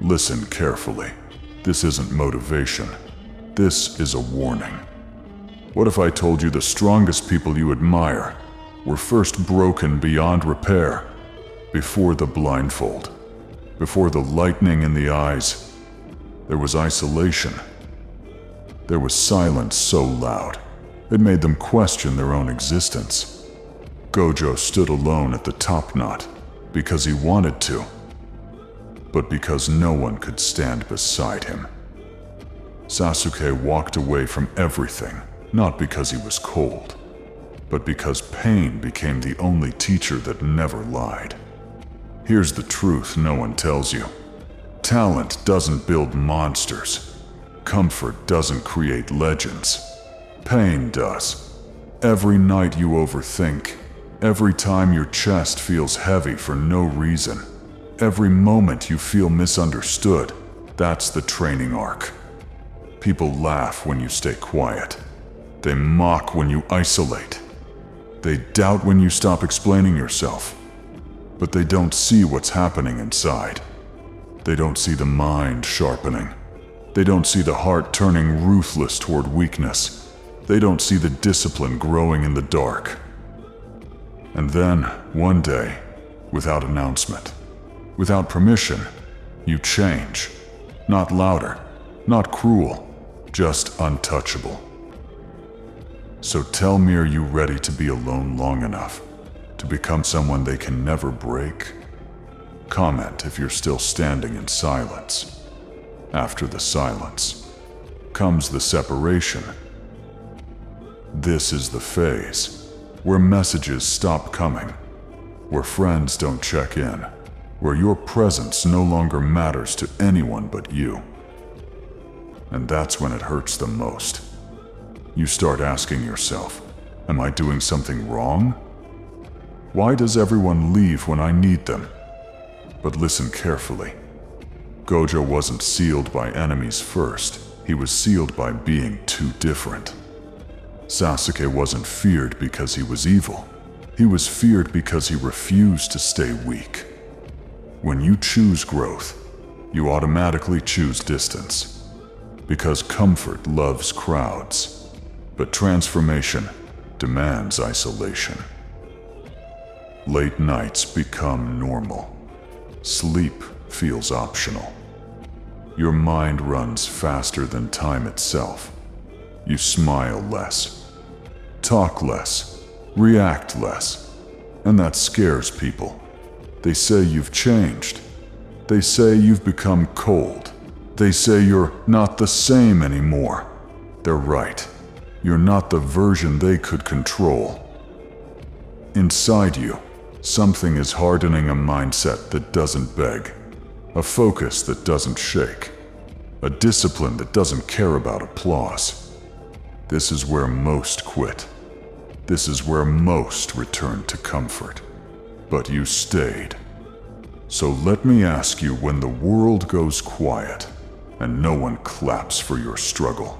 Listen carefully. This isn't motivation. This is a warning. What if I told you the strongest people you admire were first broken beyond repair, before the blindfold, before the lightning in the eyes? There was isolation. There was silence so loud, it made them question their own existence. Gojo stood alone at the top, not because he wanted to, but because no one could stand beside him. Sasuke walked away from everything, not because he was cold, but because pain became the only teacher that never lied. Here's the truth no one tells you. Talent doesn't build monsters. Comfort doesn't create legends. Pain does. Every night you overthink, every time your chest feels heavy for no reason, every moment you feel misunderstood, that's the training arc. People laugh when you stay quiet. They mock when you isolate. They doubt when you stop explaining yourself. But they don't see what's happening inside. They don't see the mind sharpening. They don't see the heart turning ruthless toward weakness. They don't see the discipline growing in the dark. And then, one day, without announcement, without permission, you change. Not louder, not cruel, just untouchable. So tell me, are you ready to be alone long enough to become someone they can never break? Comment if you're still standing in silence. After the silence comes the separation. This is the phase where messages stop coming, where friends don't check in, where your presence no longer matters to anyone but you. And that's when it hurts the most. You start asking yourself, am I doing something wrong? Why does everyone leave when I need them? But listen carefully. Gojo wasn't sealed by enemies first. He was sealed by being too different. Sasuke wasn't feared because he was evil. He was feared because he refused to stay weak. When you choose growth, you automatically choose distance. Because comfort loves crowds. But transformation demands isolation. Late nights become normal. Sleep feels optional. Your mind runs faster than time itself. You smile less, talk less, react less, and that scares people. They say you've changed. They say you've become cold. They say you're not the same anymore. They're right. You're not the version they could control. Inside you, something is hardening a mindset that doesn't beg, a focus that doesn't shake, a discipline that doesn't care about applause. This is where most quit. This is where most return to comfort. But you stayed. So let me ask you, when the world goes quiet and no one claps for your struggle,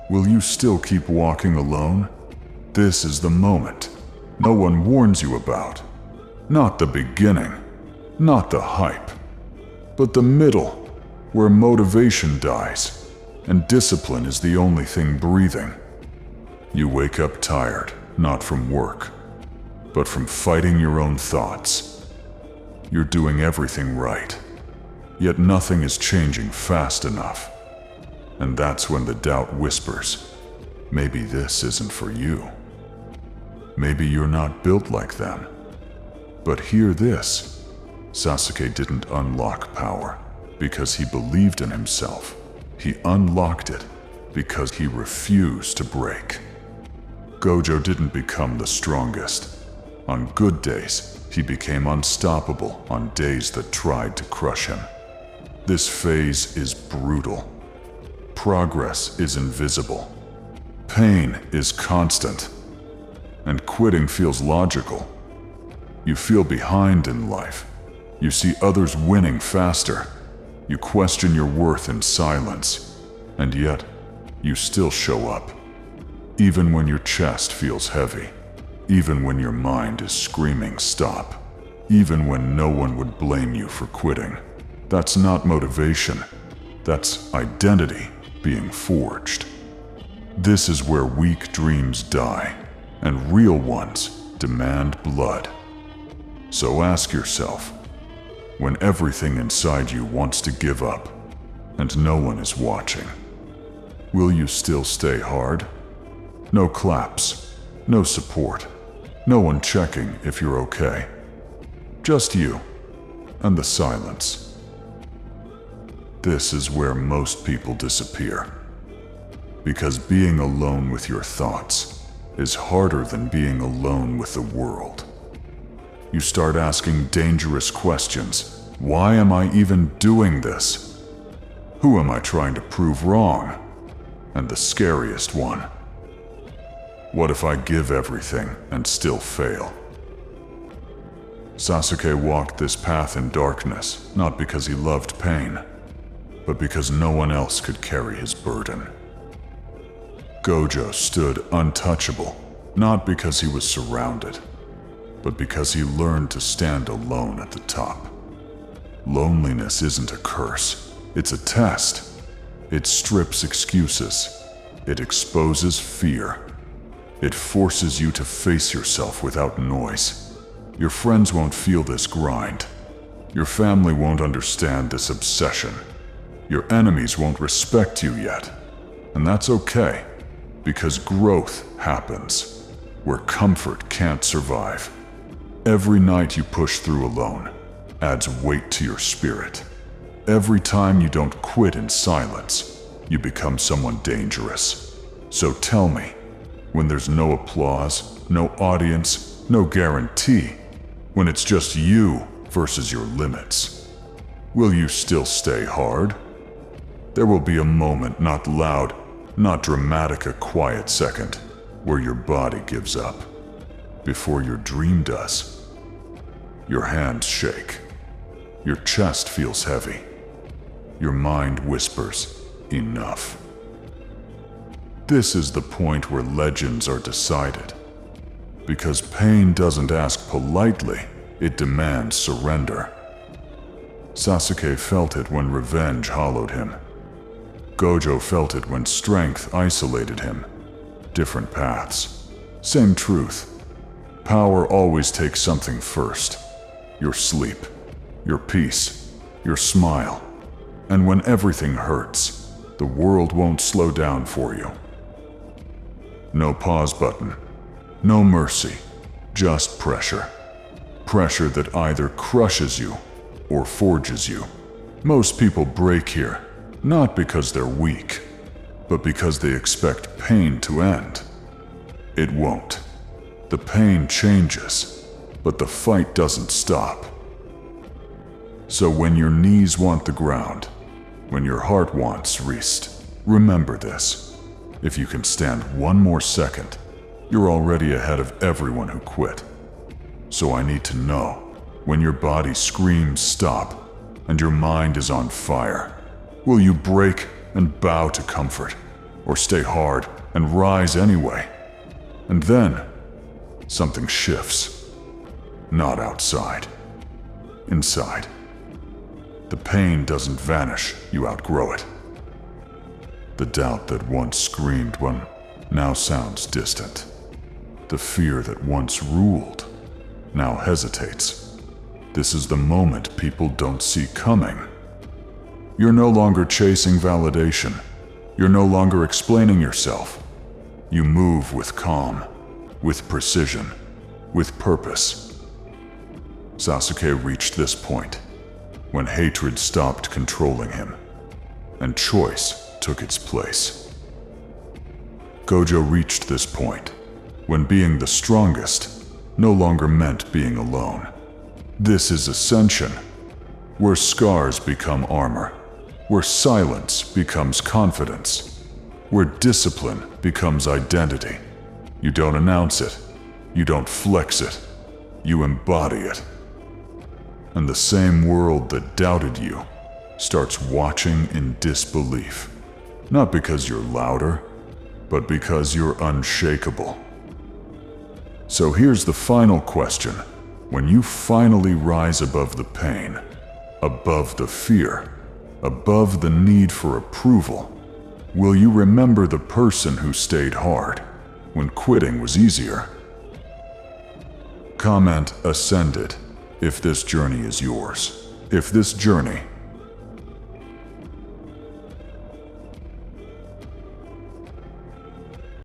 will you still keep walking alone? This is the moment no one warns you about. Not the beginning, not the hype, but the middle, where motivation dies and discipline is the only thing breathing. You wake up tired, not from work, but from fighting your own thoughts. You're doing everything right, yet nothing is changing fast enough. And that's when the doubt whispers, maybe this isn't for you. Maybe you're not built like them. But hear this, Sasuke didn't unlock power because he believed in himself. He unlocked it because he refused to break. Gojo didn't become the strongest. On good days, he became unstoppable on days that tried to crush him. This phase is brutal. Progress is invisible. Pain is constant. And quitting feels logical. You feel behind in life. You see others winning faster. You question your worth in silence. And yet, you still show up. Even when your chest feels heavy. Even when your mind is screaming stop. Even when no one would blame you for quitting. That's not motivation. That's identity being forged. This is where weak dreams die, and real ones demand blood. So ask yourself, when everything inside you wants to give up, and no one is watching, will you still stay hard? No claps, no support, no one checking if you're okay. Just you and the silence. This is where most people disappear. Because being alone with your thoughts is harder than being alone with the world. You start asking dangerous questions. Why am I even doing this? Who am I trying to prove wrong? And the scariest one, what if I give everything and still fail? Sasuke walked this path in darkness, not because he loved pain, but because no one else could carry his burden. Gojo stood untouchable, not because he was surrounded, but because he learned to stand alone at the top. Loneliness isn't a curse, it's a test. It strips excuses. It exposes fear. It forces you to face yourself without noise. Your friends won't feel this grind. Your family won't understand this obsession. Your enemies won't respect you yet. And that's okay, because growth happens where comfort can't survive. Every night you push through alone adds weight to your spirit. Every time you don't quit in silence, you become someone dangerous. So tell me, when there's no applause, no audience, no guarantee, when it's just you versus your limits, will you still stay hard? There will be a moment, not loud, not dramatic, a quiet second, where your body gives up, before your dream does. Your hands shake. Your chest feels heavy. Your mind whispers, enough. This is the point where legends are decided. Because pain doesn't ask politely, it demands surrender. Sasuke felt it when revenge hollowed him. Gojo felt it when strength isolated him. Different paths. Same truth. Power always takes something first. Your sleep, your peace, your smile. And when everything hurts, the world won't slow down for you. No pause button. No mercy. Just pressure. Pressure that either crushes you or forges you. Most people break here, not because they're weak, but because they expect pain to end. It won't. The pain changes, but the fight doesn't stop. So when your knees want the ground, when your heart wants rest, remember this. If you can stand one more second, you're already ahead of everyone who quit. So I need to know, when your body screams stop, and your mind is on fire, will you break and bow to comfort, or stay hard and rise anyway? And then, something shifts. Not outside. Inside. The pain doesn't vanish, you outgrow it. The doubt that once screamed one now sounds distant. The fear that once ruled now hesitates. This is the moment people don't see coming. You're no longer chasing validation. You're no longer explaining yourself. You move with calm, with precision, with purpose. Sasuke reached this point when hatred stopped controlling him, and choice took its place. Gojo reached this point when being the strongest no longer meant being alone. This is ascension, where scars become armor, where silence becomes confidence, where discipline becomes identity. You don't announce it, you don't flex it, you embody it. And the same world that doubted you starts watching in disbelief. Not because you're louder, but because you're unshakable. So here's the final question. When you finally rise above the pain, above the fear, above the need for approval? Will you remember the person who stayed hard when quitting was easier? Comment ascended if this journey is yours. If this journey